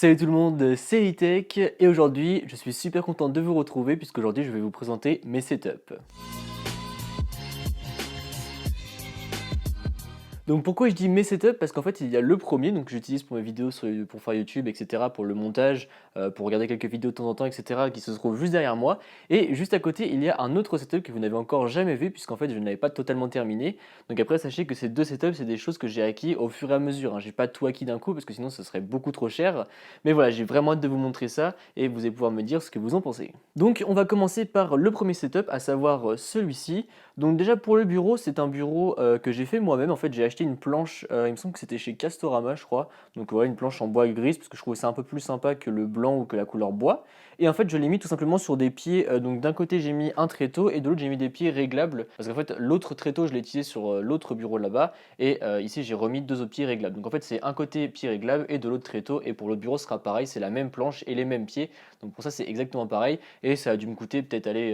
Salut tout le monde, c'est Itech et aujourd'hui je suis super content de vous retrouver puisqu'aujourd'hui je vais vous présenter mes setups. Donc pourquoi je dis mes setups? Parce qu'en fait il y a le premier donc que j'utilise pour mes vidéos pour faire YouTube etc, pour le montage, pour regarder quelques vidéos de temps en temps etc, qui se trouve juste derrière moi. Et juste à côté il y a un autre setup que vous n'avez encore jamais vu puisqu'en fait je ne l'avais pas totalement terminé. Donc après sachez que ces deux setups c'est des choses que j'ai acquis au fur et à mesure, hein. J'ai pas tout acquis d'un coup parce que sinon ce serait beaucoup trop cher. Mais voilà, j'ai vraiment hâte de vous montrer ça et vous allez pouvoir me dire ce que vous en pensez. Donc on va commencer par le premier setup, à savoir celui-ci. Donc déjà pour le bureau, c'est un bureau que j'ai fait moi-même. En fait, j'ai acheté une planche, il me semble que c'était chez Castorama, je crois. Donc voilà, une planche en bois grise parce que je trouvais ça un peu plus sympa que le blanc ou que la couleur bois. Et en fait, je l'ai mis tout simplement sur des pieds. Donc d'un côté, j'ai mis un tréteau et de l'autre, j'ai mis des pieds réglables. Parce qu'en fait, l'autre tréteau, je l'ai utilisé sur l'autre bureau là-bas. Et ici, j'ai remis deux autres pieds réglables. Donc en fait, c'est un côté pied réglable et de l'autre tréteau. Et pour l'autre bureau, ce sera pareil, c'est la même planche et les mêmes pieds. Donc pour ça, c'est exactement pareil. Et ça a dû me coûter peut-être aller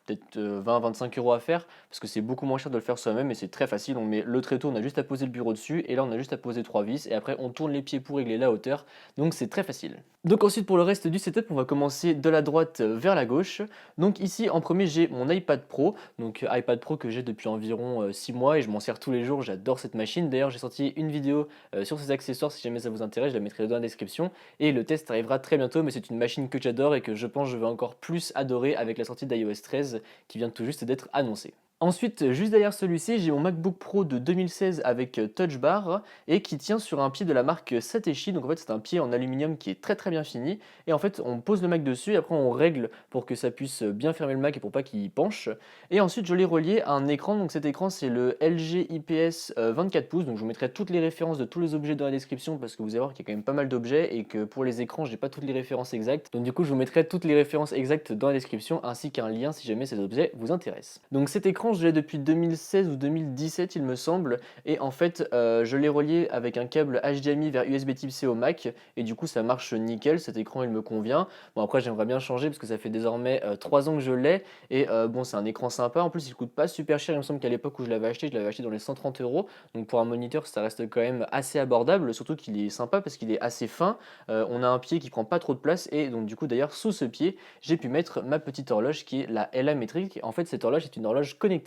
peut-être 20-25 euros à faire parce que c'est beaucoup moins cher de le faire soi-même et c'est très facile. On met le tréteau, on a juste à poser le bureau dessus et là on a juste à poser trois vis et après on tourne les pieds pour régler la hauteur. Donc c'est très facile. Donc ensuite pour le reste du setup, on va commencer de la droite vers la gauche. Donc ici en premier j'ai mon iPad Pro, donc iPad Pro que j'ai depuis environ 6 mois et je m'en sers tous les jours, j'adore cette machine. D'ailleurs j'ai sorti une vidéo sur ces accessoires, si jamais ça vous intéresse, je la mettrai dans la description. Et le test arrivera très bientôt, mais c'est une machine que j'adore et que je pense je vais encore plus adorer avec la sortie d'iOS 13 qui vient tout juste d'être annoncée. Ensuite, juste derrière celui-ci, j'ai mon MacBook Pro de 2016 avec Touch Bar et qui tient sur un pied de la marque Satechi. Donc en fait, c'est un pied en aluminium qui est très très bien fini. Et en fait, on pose le Mac dessus et après on règle pour que ça puisse bien fermer le Mac et pour pas qu'il penche. Et ensuite, je l'ai relié à un écran. Donc cet écran, c'est le LG IPS 24 pouces. Donc je vous mettrai toutes les références de tous les objets dans la description parce que vous allez voir qu'il y a quand même pas mal d'objets et que pour les écrans, j'ai pas toutes les références exactes. Donc du coup, je vous mettrai toutes les références exactes dans la description ainsi qu'un lien si jamais ces objets vous intéressent. Donc cet écran, je l'ai depuis 2016 ou 2017 il me semble et en fait je l'ai relié avec un câble HDMI vers USB Type C au Mac et du coup ça marche nickel, cet écran il me convient. Bon après j'aimerais bien changer parce que ça fait désormais 3 ans que je l'ai et bon c'est un écran sympa, en plus il coûte pas super cher, il me semble qu'à l'époque où je l'avais acheté dans les 130 euros, donc pour un moniteur ça reste quand même assez abordable, surtout qu'il est sympa parce qu'il est assez fin. On a un pied qui prend pas trop de place et donc du coup d'ailleurs sous ce pied j'ai pu mettre ma petite horloge qui est la LA métrique. En fait cette horloge est une horloge connectée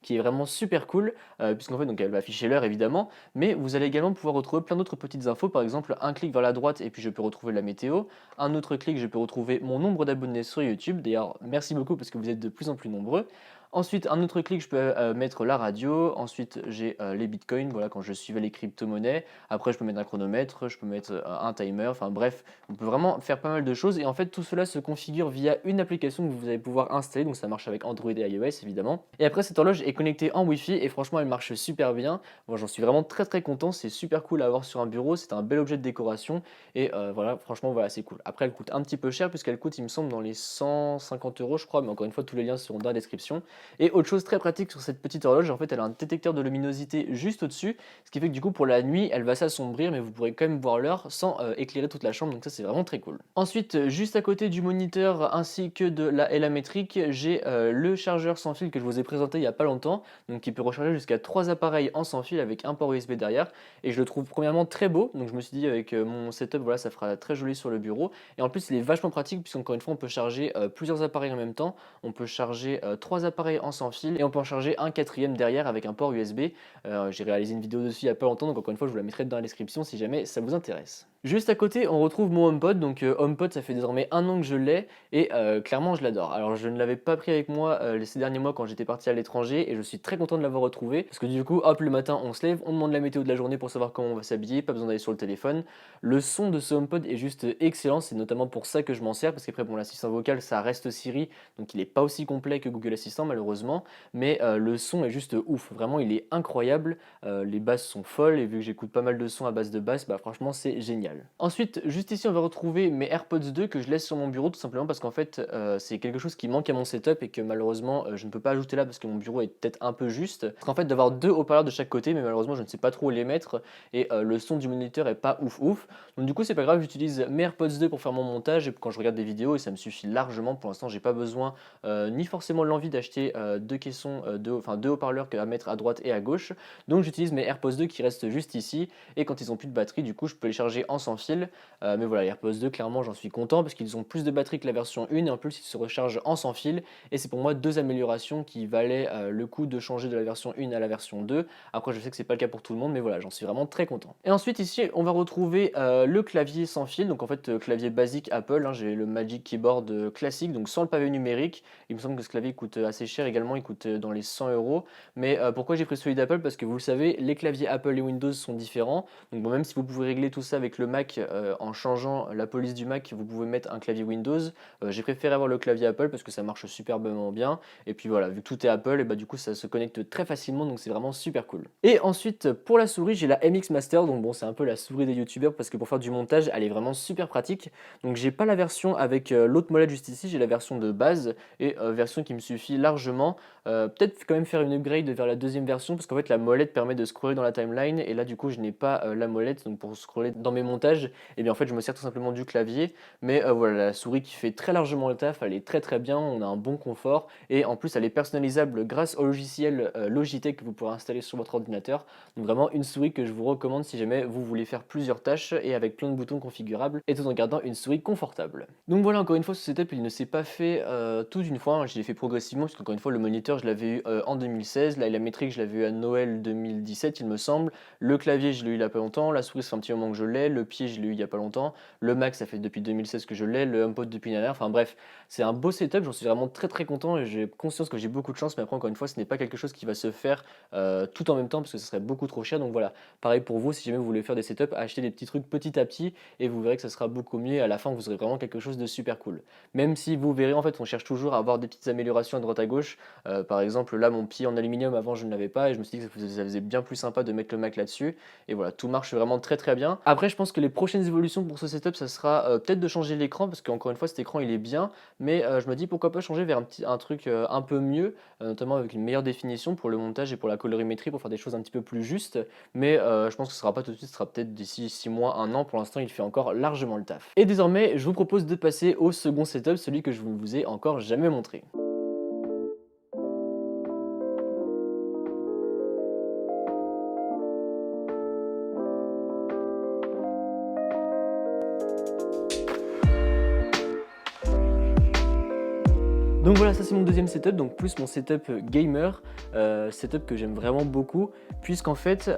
qui est vraiment super cool, puisqu'en fait donc elle va afficher l'heure évidemment, mais vous allez également pouvoir retrouver plein d'autres petites infos, par exemple un clic vers la droite et puis je peux retrouver la météo, un autre clic je peux retrouver mon nombre d'abonnés sur YouTube, d'ailleurs merci beaucoup parce que vous êtes de plus en plus nombreux. Ensuite, un autre clic, je peux mettre la radio. Ensuite, j'ai les bitcoins, voilà, quand je suivais les crypto-monnaies. Après, je peux mettre un chronomètre, je peux mettre un timer. Enfin bref, on peut vraiment faire pas mal de choses. Et en fait, tout cela se configure via une application que vous allez pouvoir installer. Donc, ça marche avec Android et iOS, évidemment. Et après, cette horloge est connectée en Wi-Fi et franchement, elle marche super bien. Moi, j'en suis vraiment très très content. C'est super cool à avoir sur un bureau. C'est un bel objet de décoration. Et voilà, franchement, voilà, c'est cool. Après, elle coûte un petit peu cher puisqu'elle coûte, il me semble, dans les 150 euros, je crois. Mais encore une fois, tous les liens seront dans la description. Et autre chose très pratique sur cette petite horloge, en fait, elle a un détecteur de luminosité juste au-dessus, ce qui fait que du coup, pour la nuit, elle va s'assombrir, mais vous pourrez quand même voir l'heure sans éclairer toute la chambre, donc ça, c'est vraiment très cool. Ensuite, juste à côté du moniteur ainsi que de la LA métrique, j'ai le chargeur sans fil que je vous ai présenté il y a pas longtemps, donc qui peut recharger jusqu'à 3 appareils en sans fil avec un port USB derrière, et je le trouve premièrement très beau, donc je me suis dit avec mon setup, voilà, ça fera très joli sur le bureau, et en plus, il est vachement pratique, puisqu'encore une fois, on peut charger plusieurs appareils en même temps, on peut charger 3 appareils en sans fil et on peut en charger un quatrième derrière avec un port USB. J'ai réalisé une vidéo dessus il n'y a pas longtemps, donc encore une fois je vous la mettrai dans la description si jamais ça vous intéresse. Juste à côté on retrouve mon HomePod, donc HomePod ça fait désormais un an que je l'ai et clairement je l'adore. Alors je ne l'avais pas pris avec moi ces derniers mois quand j'étais parti à l'étranger et je suis très content de l'avoir retrouvé parce que du coup hop le matin on se lève, on demande la météo de la journée pour savoir comment on va s'habiller, pas besoin d'aller sur le téléphone. Le son de ce HomePod est juste excellent, c'est notamment pour ça que je m'en sers parce qu'après bon l'assistant vocal ça reste Siri donc il n'est pas aussi complet que Google Assistant malheureusement, mais le son est juste ouf, vraiment il est incroyable, les basses sont folles et vu que j'écoute pas mal de sons à base de basses, bah franchement c'est génial. Ensuite, juste ici on va retrouver mes AirPods 2 que je laisse sur mon bureau tout simplement parce qu'en fait c'est quelque chose qui manque à mon setup et que malheureusement je ne peux pas ajouter là parce que mon bureau est peut-être un peu juste. Parce qu'en fait d'avoir deux haut-parleurs de chaque côté, mais malheureusement je ne sais pas trop où les mettre et le son du moniteur est pas ouf ouf. Donc du coup c'est pas grave, j'utilise mes AirPods 2 pour faire mon montage et quand je regarde des vidéos et ça me suffit largement. Pour l'instant j'ai pas besoin ni forcément l'envie d'acheter deux caissons, deux haut-parleurs à mettre à droite et à gauche. Donc j'utilise mes AirPods 2 qui restent juste ici et quand ils ont plus de batterie, du coup je peux les charger en en sans fil. Mais voilà, l'AirPods 2, clairement, j'en suis content parce qu'ils ont plus de batterie que la version 1 et en plus, ils se rechargent en sans fil. Et c'est pour moi 2 améliorations qui valaient le coup de changer de la version 1 à la version 2. Après, je sais que c'est pas le cas pour tout le monde, mais voilà, j'en suis vraiment très content. Et ensuite, ici, on va retrouver le clavier sans fil. Donc en fait, clavier basique Apple, hein, j'ai le Magic Keyboard classique, donc sans le pavé numérique. Il me semble que ce clavier coûte assez cher également, il coûte dans les 100 euros. Mais pourquoi j'ai pris celui d'Apple? Parce que vous le savez, les claviers Apple et Windows sont différents. Donc bon, même si vous pouvez régler tout ça avec le Mac en changeant la police du Mac, vous pouvez mettre un clavier Windows. J'ai préféré avoir le clavier Apple parce que ça marche superbement bien. Et puis voilà, vu que tout est Apple, et bah du coup ça se connecte très facilement, donc c'est vraiment super cool. Et ensuite, pour la souris, j'ai la MX Master. Donc bon, c'est un peu la souris des youtubeurs parce que pour faire du montage, elle est vraiment super pratique. Donc j'ai pas la version avec l'autre molette juste ici, j'ai la version de base et version qui me suffit largement. Peut-être quand même faire une upgrade vers la deuxième version parce qu'en fait la molette permet de scroller dans la timeline et là du coup je n'ai pas la molette, donc pour scroller dans mes montages, et bien en fait je me sers tout simplement du clavier. Mais voilà, la souris qui fait très largement le taf, elle est très très bien, on a un bon confort et en plus elle est personnalisable grâce au logiciel Logitech que vous pourrez installer sur votre ordinateur. Donc vraiment une souris que je vous recommande si jamais vous voulez faire plusieurs tâches et avec plein de boutons configurables et tout en gardant une souris confortable. Donc voilà, encore une fois, ce setup il ne s'est pas fait tout d'une fois, hein. Je l'ai fait progressivement parce qu'encore une fois le moniteur je l'avais eu en 2016, là la métrique je l'avais eu à Noël 2017 il me semble, le clavier je l'ai eu il y a pas longtemps, la souris ça fait un petit moment que je l'ai, le pied je l'ai eu il y a pas longtemps, le Mac ça fait depuis 2016 que je l'ai, le HomePod depuis une année, enfin bref, c'est un beau setup, j'en suis vraiment très très content et j'ai conscience que j'ai beaucoup de chance, mais après encore une fois ce n'est pas quelque chose qui va se faire tout en même temps parce que ce serait beaucoup trop cher. Donc voilà, pareil pour vous, si jamais vous voulez faire des setups, achetez des petits trucs petit à petit et vous verrez que ça sera beaucoup mieux. À la fin, vous aurez vraiment quelque chose de super cool. Même si vous verrez, en fait, on cherche toujours à avoir des petites améliorations à droite à gauche. Par exemple, là, mon pied en aluminium, avant, je ne l'avais pas et je me suis dit que ça faisait bien plus sympa de mettre le Mac là-dessus. Et voilà, tout marche vraiment très très bien. Après, je pense que les prochaines évolutions pour ce setup, ça sera peut-être de changer l'écran parce qu'encore une fois, cet écran il est bien, mais je me dis pourquoi pas changer vers un truc un peu mieux, notamment avec une meilleure définition pour le montage et pour la colorimétrie, pour faire des choses un petit peu plus justes. Mais je pense que ce sera pas tout de suite, ce sera peut-être d'ici 6 mois, 1 an. Pour l'instant, il fait encore largement le taf. Et désormais, je vous propose de passer au second setup, celui que je ne vous ai encore jamais montré. Donc voilà, ça c'est mon deuxième setup, donc plus mon setup gamer, setup que j'aime vraiment beaucoup, puisqu'en fait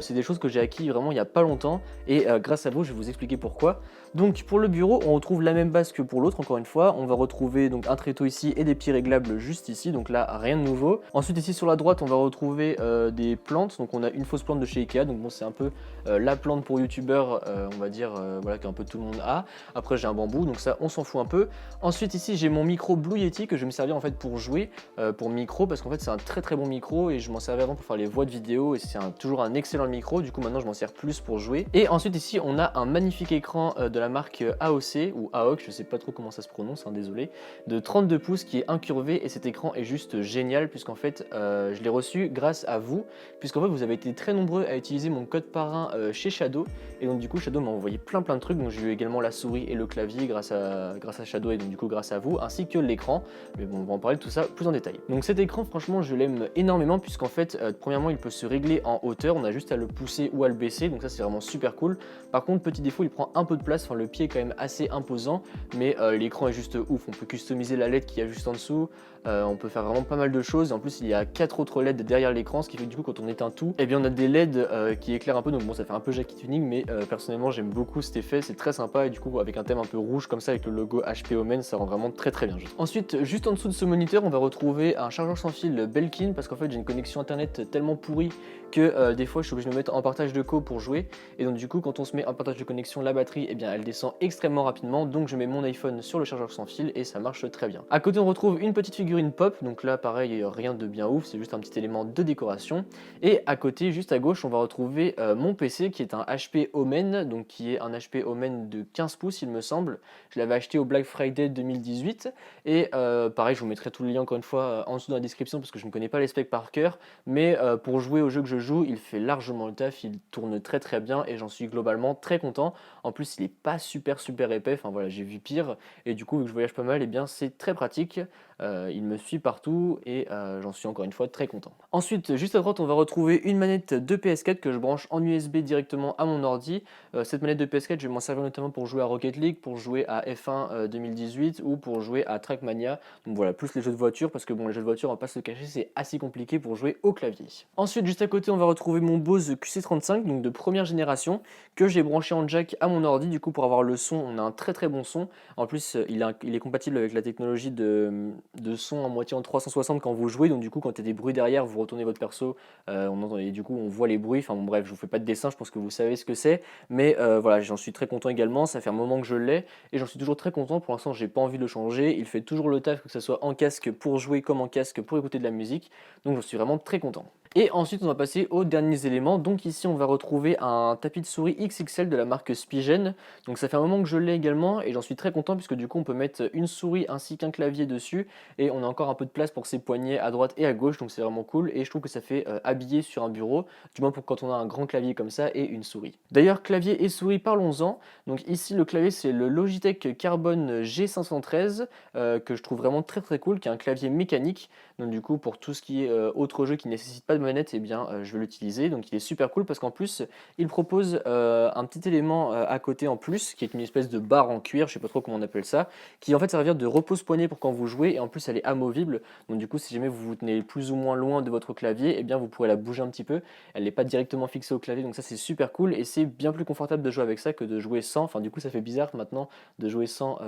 c'est des choses que j'ai acquis vraiment il n'y a pas longtemps et grâce à vous je vais vous expliquer pourquoi. Donc pour le bureau on retrouve la même base que pour l'autre, encore une fois, on va retrouver donc un tréteau ici et des petits réglables juste ici, donc là rien de nouveau. Ensuite ici sur la droite on va retrouver des plantes, donc on a une fausse plante de chez Ikea, donc bon c'est un peu la plante pour youtubeur, on va dire, voilà qu'un peu tout le monde a. Après j'ai un bambou, donc ça on s'en fout un peu. Ensuite ici j'ai mon micro Blue Yeti que je vais me servir en fait pour jouer, pour micro, parce qu'en fait c'est un très très bon micro et je m'en servais avant pour faire les voix de vidéo et c'est toujours un excellent micro, du coup maintenant je m'en sers plus pour jouer. Et ensuite ici on a un magnifique écran de la marque AOC ou AOC, je sais pas trop comment ça se prononce, hein, désolé, de 32 pouces qui est incurvé et cet écran est juste génial puisqu'en fait je l'ai reçu grâce à vous, puisqu'en fait vous avez été très nombreux à utiliser mon code parrain chez Shadow et donc du coup Shadow m'a envoyé plein de trucs, donc j'ai eu également la souris et le clavier grâce à Shadow et donc du coup grâce à vous, ainsi que l'écran. Mais bon, on va en parler de tout ça plus en détail. Donc cet écran, franchement, je l'aime énormément puisqu'en fait, premièrement, il peut se régler en hauteur. On a juste à le pousser ou à le baisser. Donc ça, c'est vraiment super cool. Par contre, petit défaut, il prend un peu de place. Enfin, le pied est quand même assez imposant, mais l'écran est juste ouf. On peut customiser la LED qu'il y a juste en dessous. On peut faire vraiment pas mal de choses. En plus, il y a 4 autres LED derrière l'écran, ce qui fait que du coup, quand on éteint tout, eh bien, on a des LED qui éclairent un peu. Donc bon, ça fait un peu Jackie Tuning, mais personnellement, j'aime beaucoup cet effet. C'est très sympa et du coup, avec un thème un peu rouge comme ça, avec le logo HP Omen, ça rend vraiment très très bien. Ensuite, juste en dessous de ce moniteur, on va retrouver un chargeur sans fil Belkin parce qu'en fait, j'ai une connexion internet tellement pourrie que des fois, je suis obligé de me mettre en partage de co pour jouer. Et donc, du coup, quand on se met en partage de connexion, la batterie, eh bien, elle descend extrêmement rapidement. Donc, je mets mon iPhone sur le chargeur sans fil et ça marche très bien. À côté, on retrouve une petite figurine pop. Donc là, pareil, rien de bien ouf, c'est juste un petit élément de décoration. Et à côté, juste à gauche, on va retrouver mon PC qui est un HP Omen, donc qui est un HP Omen de 15 pouces, il me semble. Je l'avais acheté au Black Friday 2018. Et pareil, je vous mettrai tout le lien encore une fois en dessous dans la description parce que je ne connais pas les specs par cœur, mais pour jouer au jeu que je joue, il fait largement le taf, il tourne très très bien et j'en suis globalement très content. En plus, il est pas super épais, enfin voilà, j'ai vu pire et du coup, vu que je voyage pas mal, et bien c'est très pratique. Il me suit partout et j'en suis encore une fois très content. Ensuite, juste à droite, on va retrouver une manette de PS4 que je branche en USB directement à mon ordi. Cette manette de PS4, je vais m'en servir notamment pour jouer à Rocket League, pour jouer à F1 2018 ou pour jouer à Trackmania. Donc voilà, plus les jeux de voiture parce que bon, les jeux de voiture, on va pas se le cacher, c'est assez compliqué pour jouer au clavier. Ensuite, juste à côté, on va retrouver mon Bose QC35, donc de première génération, que j'ai branché en jack à mon ordi. Du coup, pour avoir le son, on a un très bon son. En plus, il est compatible avec la technologie de son en moitié en 360 quand vous jouez. Donc du coup, quand il y a des bruits derrière, vous retournez votre perso, on entend, et du coup, on voit les bruits. Enfin bon, bref, je vous fais pas de dessin, je pense que vous savez ce que c'est. Mais voilà, j'en suis très content également. Ça fait un moment que je l'ai et j'en suis toujours très content. Pour l'instant, j'ai pas envie de le changer. Il fait toujours le taf, que ce soit en casque pour jouer comme en casque pour écouter de la musique. Donc j'en suis vraiment très content. Et ensuite, on va passer aux derniers éléments. Donc ici, on va retrouver un tapis de souris XXL de la marque Spigen. Donc ça fait un moment que je l'ai également et j'en suis très content puisque du coup, on peut mettre une souris ainsi qu'un clavier dessus et on a encore un peu de place pour ses poignets à droite et à gauche. Donc c'est vraiment cool et je trouve que ça fait habiller sur un bureau, du moins pour quand on a un grand clavier comme ça et une souris. D'ailleurs, clavier et souris, parlons-en. Donc ici, le clavier, c'est le Logitech Carbone G513 que je trouve vraiment très cool, qui est un clavier mécanique. Donc du coup, pour tout ce qui est autre jeu qui ne nécessite pas de manette, eh bien, je vais l'utiliser. Donc il est super cool parce qu'en plus, il propose un petit élément à côté en plus, qui est une espèce de barre en cuir, je sais pas trop comment on appelle ça, qui en fait servir de repose-poignet pour quand vous jouez, et en plus elle est amovible. Donc du coup, si jamais vous vous tenez plus ou moins loin de votre clavier, eh bien vous pourrez la bouger un petit peu. Elle n'est pas directement fixée au clavier, donc ça c'est super cool, et c'est bien plus confortable de jouer avec ça que de jouer sans. Enfin du coup, ça fait bizarre maintenant de jouer sans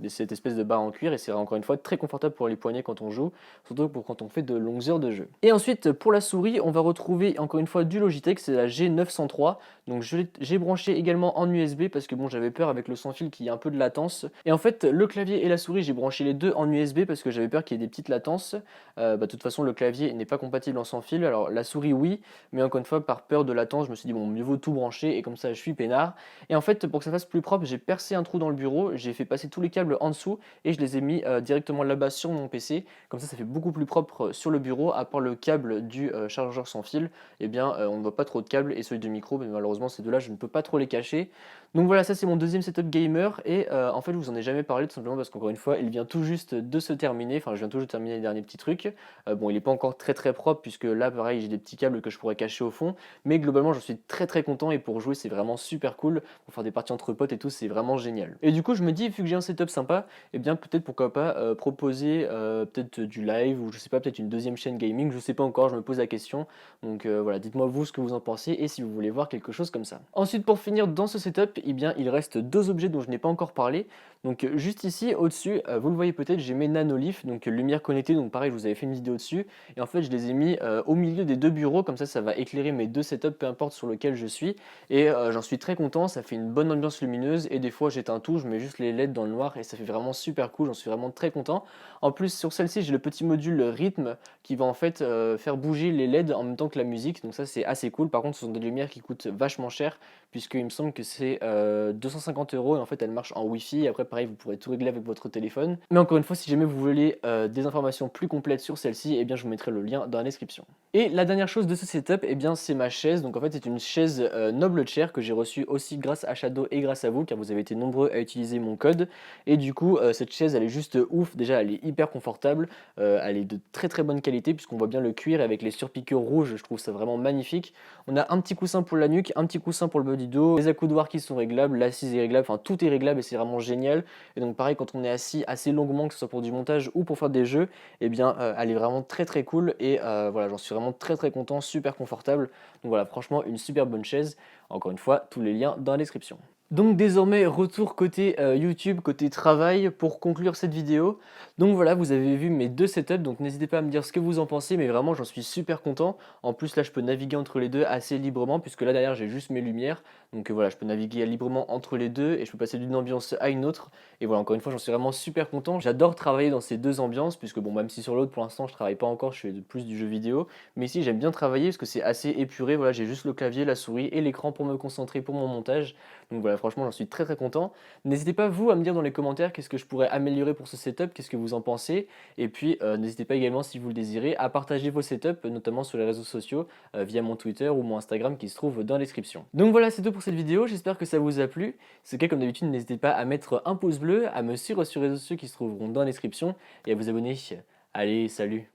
cette espèce de barre en cuir, et c'est encore une fois très confortable pour les poignets quand on joue, surtout pour quand on fait de longues heures de jeu. Et ensuite, pour la souris, on va retrouver encore une fois du Logitech, c'est la G903. Donc j'ai branché également en USB parce que bon, j'avais peur avec le sans fil qu'il y ait un peu de latence. Et en fait, le clavier et la souris, j'ai branché les deux en USB parce que j'avais peur qu'il y ait des petites latences. De toute façon, le clavier n'est pas compatible en sans fil. Alors la souris, oui, mais encore une fois, par peur de latence, je me suis dit bon, mieux vaut tout brancher et comme ça, je suis peinard. Et en fait, pour que ça fasse plus propre, j'ai percé un trou dans le bureau, j'ai fait passer tous les câbles en dessous et je les ai mis directement là-bas sur mon PC. Comme ça fait beaucoup plus propre sur le bureau. À part le câble du chargeur sans fil, eh bien, on ne voit pas trop de câbles, et celui de micro, mais malheureusement, ces deux-là, je ne peux pas trop les cacher. Donc voilà, ça c'est mon deuxième setup gamer, et en fait, je vous en ai jamais parlé tout simplement parce qu'encore une fois, il vient tout juste de se terminer. Enfin, je viens tout juste de terminer les derniers petits trucs. Bon, il n'est pas encore très propre puisque là, pareil, j'ai des petits câbles que je pourrais cacher au fond, mais globalement, j'en suis très content, et pour jouer, c'est vraiment super cool. Pour faire des parties entre potes et tout, c'est vraiment génial. Et du coup, je me dis, vu que j'ai un setup sympa, eh bien, peut-être pourquoi pas proposer peut-être du live, ou je sais pas, peut-être une deuxième chaîne gaming, je sais pas encore, je me pose la question. Donc voilà, dites-moi vous ce que vous en pensez et si vous voulez voir quelque chose comme ça. Ensuite, pour finir dans ce setup, eh bien, il reste deux objets dont je n'ai pas encore parlé. Donc juste ici, au-dessus, vous le voyez peut-être, j'ai mes nanolith, donc lumière connectée, donc pareil, je vous avais fait une vidéo dessus. Et en fait, je les ai mis au milieu des deux bureaux, comme ça va éclairer mes deux setups, peu importe sur lequel je suis. Et j'en suis très content, ça fait une bonne ambiance lumineuse, et des fois j'éteins tout, je mets juste les LED dans le noir et ça fait vraiment super cool, j'en suis vraiment très content. En plus, sur celle-ci, j'ai le petit module rythme qui va en fait faire bouger les LED en même temps que la musique, donc ça c'est assez cool. Par contre, ce sont des lumières qui coûtent vachement cher, puisqu'il me semble que c'est 250 euros, et en fait elles marchent en Wi-Fi. Après, pareil, vous pourrez tout régler avec votre téléphone. Mais encore une fois, si jamais vous voulez des informations plus complètes sur celle-ci, eh bien je vous mettrai le lien dans la description. Et la dernière chose de ce setup, eh bien c'est ma chaise. Donc en fait, c'est une chaise Noble Chair que j'ai reçue aussi grâce à Shadow et grâce à vous, car vous avez été nombreux à utiliser mon code. Et du coup, cette chaise, elle est juste ouf. Déjà, elle est hyper confortable, elle est de très bonne qualité puisqu'on voit bien le cuir avec les surpiqûres rouges, je trouve ça vraiment magnifique. On a un petit coussin pour la nuque, un petit coussin pour le bas du dos, les accoudoirs qui sont réglables, l'assise est réglable, enfin tout est réglable et c'est vraiment génial. Et donc pareil, quand on est assis assez longuement, que ce soit pour du montage ou pour faire des jeux, eh bien elle est vraiment très cool, et voilà, j'en suis vraiment très content, super confortable. Donc voilà, franchement une super bonne chaise. Encore une fois, tous les liens dans la description. Donc désormais, retour côté YouTube, côté travail, pour conclure cette vidéo. Donc voilà, vous avez vu mes deux setups, donc n'hésitez pas à me dire ce que vous en pensez, mais vraiment j'en suis super content. En plus là, je peux naviguer entre les deux assez librement, puisque là derrière j'ai juste mes lumières. Donc voilà, je peux naviguer librement entre les deux, et je peux passer d'une ambiance à une autre. Et voilà, encore une fois, j'en suis vraiment super content. J'adore travailler dans ces deux ambiances, puisque bon, même si sur l'autre pour l'instant je travaille pas encore, je fais plus du jeu vidéo. Mais ici j'aime bien travailler, parce que c'est assez épuré. Voilà, j'ai juste le clavier, la souris et l'écran pour me concentrer pour mon montage. Donc voilà, franchement, j'en suis très très content. N'hésitez pas vous à me dire dans les commentaires qu'est-ce que je pourrais améliorer pour ce setup, qu'est-ce que vous en pensez. Et puis n'hésitez pas également si vous le désirez à partager vos setups, notamment sur les réseaux sociaux, via mon Twitter ou mon Instagram qui se trouve dans la description. Donc voilà, c'est tout pour cette vidéo, j'espère que ça vous a plu. Si c'est le cas, comme d'habitude, n'hésitez pas à mettre un pouce bleu, à me suivre sur les réseaux sociaux qui se trouveront dans la description et à vous abonner. Allez, salut!